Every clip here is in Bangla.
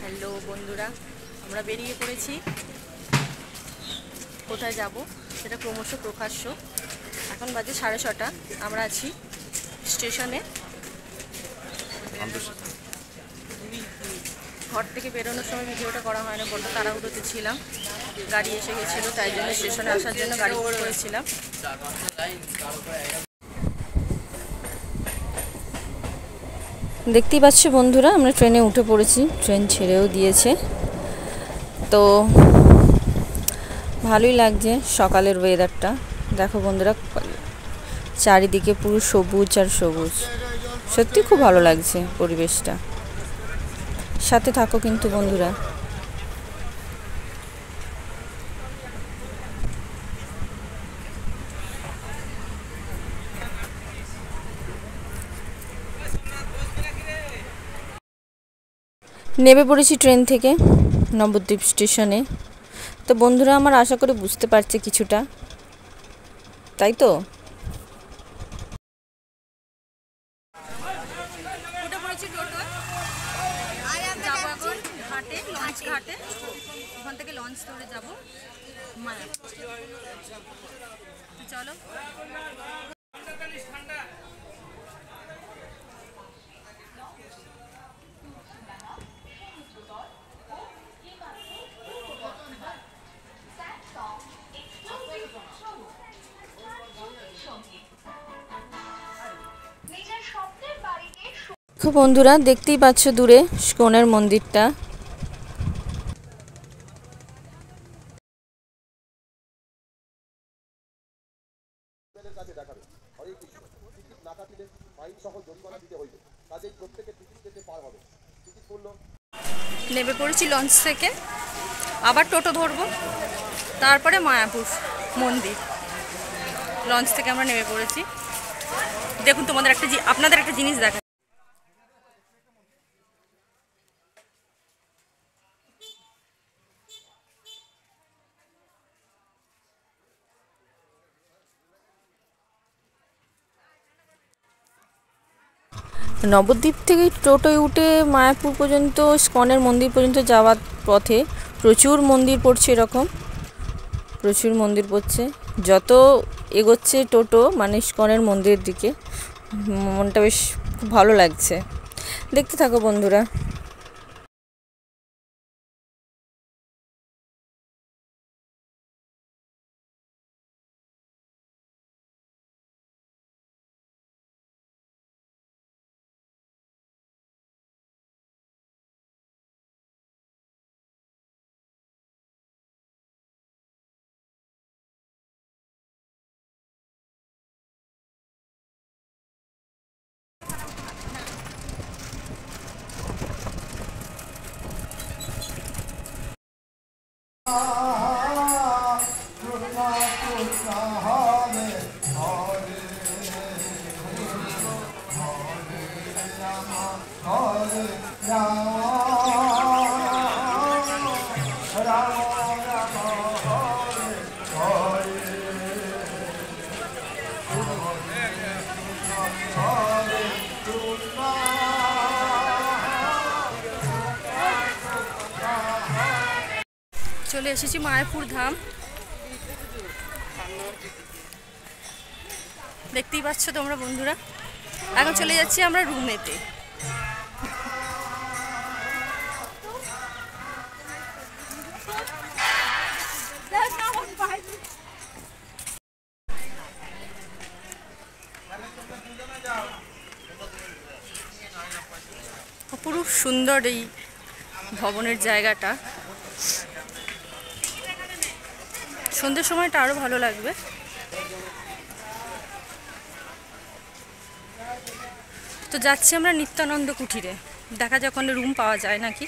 হ্যালো বন্ধুরা, আমরা বেরিয়ে পড়েছি। কোথায় যাব সেটা ক্রমশ প্রকাশ্য। এখন বাজে 6:30। আমরা আছি স্টেশনে। ঘর থেকে বেরোনোর সময় ভিডিওটা করা হয় না, বড্ড তাড়াহুড়োতে ছিলাম। গাড়ি এসে গেছিলো, তাই জন্য স্টেশনে আসার জন্য গাড়ি বুক করেছিলাম। দেখতেই পাচ্ছ বন্ধুরা, আমরা ট্রেনে উঠে পড়েছি, ট্রেন ছেড়েও দিয়েছে। তো ভালোই লাগছে সকালের ওয়েদারটা। দেখো বন্ধুরা, চারিদিকে পুরো সবুজ আর সবুজ, সত্যি খুব ভালো লাগছে পরিবেশটা। সাথে থাকো কিন্তু বন্ধুরা। নেমে পড়েছি ট্রেন থেকে নবদ্বীপ স্টেশনে। তো বন্ধুরা, আমার আশা করি বুঝতে পারছে কিছুটা, তাই তো? উঠে পড়েছি টোটো, যাবো এখন ঘাটে, লঞ্চ ঘাটে। ওখান থেকে লঞ্চ ধরে যাবো মায়াপুর। চলো। বন্ধুরা, দেখতেই পাচ্ছ দূরে ইস্কনের মন্দিরটা। নেমে পড়েছি লঞ্চ থেকে, আবার টোটো ধরবো, তারপরে মায়াপুর মন্দির। লঞ্চ থেকে আমরা নেমে পড়েছি। দেখুন, আপনাদের একটা জিনিস দেখা। নবদ্বীপ থেকে টোটোয় উঠে মায়াপুর পর্যন্ত, ইস্কনের মন্দির পর্যন্ত যাওয়ার পথে প্রচুর মন্দির পড়ছে, এরকম প্রচুর মন্দির পড়ছে। যত এগোচ্ছে টোটো মানে ইস্কনের মন্দিরের দিকে, মনটা বেশ খুব ভালো লাগছে। দেখতে থাকো বন্ধুরা। চলে এসেছি মায়াপুর ধাম। দেখতেই পাচ্ছ তোমরা বন্ধুরা। এখন চলে যাচ্ছি আমরা রুমেতে। অপরূপ সুন্দর এই ভবনের জায়গাটা। সন্ধ্যের সময়টা আরো ভালো লাগবে। তো যাচ্ছি আমরা নিত্যানন্দ কুঠিরে, দেখা যাক ওখানে রুম পাওয়া যায় নাকি।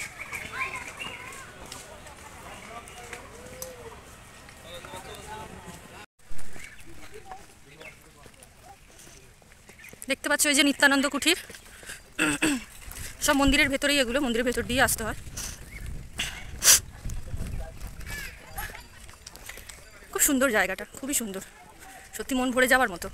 দেখতে পাচ্ছ এই যে নিত্যানন্দ কুঠির। সব মন্দিরের ভেতরেই এগুলো, মন্দিরের ভেতর দিয়ে আসতে হয়। খুব সুন্দর জায়গাটা, খুবই সুন্দর, সত্যি মন ভরে যাওয়ার মতো।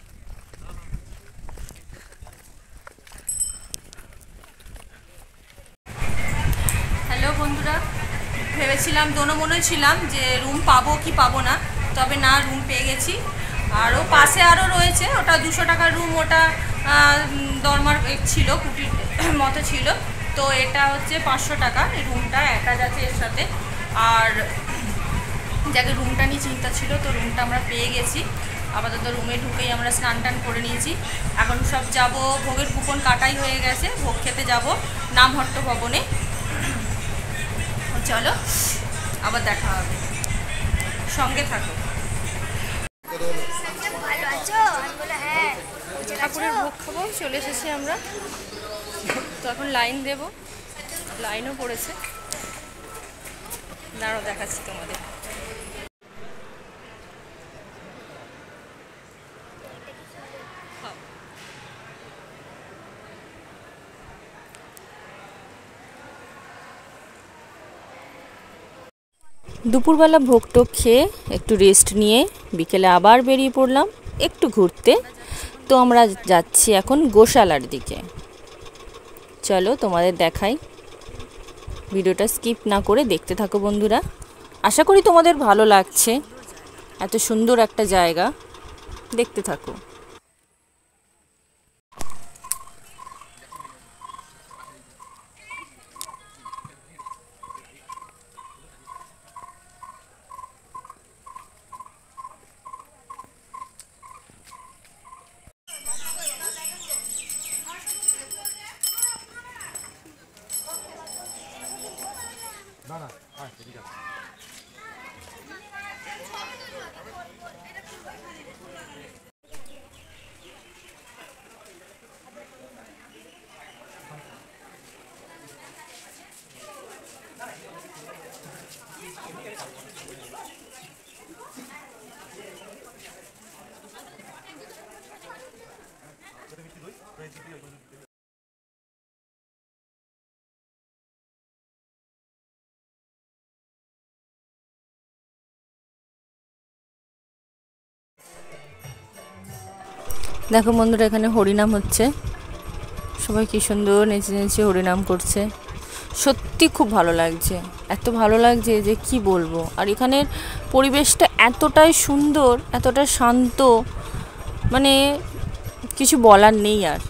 বন্ধুরা, ভেবেছিলাম দোনো ছিলাম যে রুম পাবো কি পাবো না, তবে না, রুম পেয়ে গেছি। আরও পাশে আরও রয়েছে, ওটা 200 টাকার রুম, ওটা দরমার ছিল, কুটির মতো ছিল। তো এটা হচ্ছে 500 টাকা, এই রুমটা অ্যাটাচ আছে এর সাথে। আর যাকে রুমটা নিয়ে চিন্তা ছিল, তো রুমটা আমরা পেয়ে গেছি। আপাতত রুমে ঢুকেই আমরা স্নান টান করে নিয়েছি। এখন সব যাব, ভোগের কুপন কাটাই হয়ে গেছে, ভোগ খেতে যাব নামহট্ট ভবনে। চলো আবার দেখা হবে, সঙ্গে থাকো। ঠাকুরের ভোগ খাবো, চলে এসেছি আমরা। তো এখন লাইন দেব, লাইনও পড়েছে, দাঁড়াও দেখাচ্ছি তোমাদের। দুপুরবেলা ভোগ টোগ খেয়ে একটু রেস্ট নিয়ে বিকেলে আবার বেরিয়ে পড়লাম একটু ঘুরতে। তো আমরা যাচ্ছি এখন গোশালার দিকে। চলো তোমাদের দেখাই, ভিডিওটা স্কিপ না করে দেখতে থাকো বন্ধুরা। আশা করি তোমাদের ভালো লাগছে, এত সুন্দর একটা জায়গা, দেখতে থাকো। দেখো বন্ধুরা, এখানে হরিনাম হচ্ছে, সবাই কি সুন্দর নেচে নেচে হরিনাম করছে। সত্যি খুব ভালো লাগছে, এত ভালো লাগছে যে কি বলবো। আর এখানের পরিবেশটা এতটাই সুন্দর, এতটা শান্ত, মানে কিছু বলার নেই আর।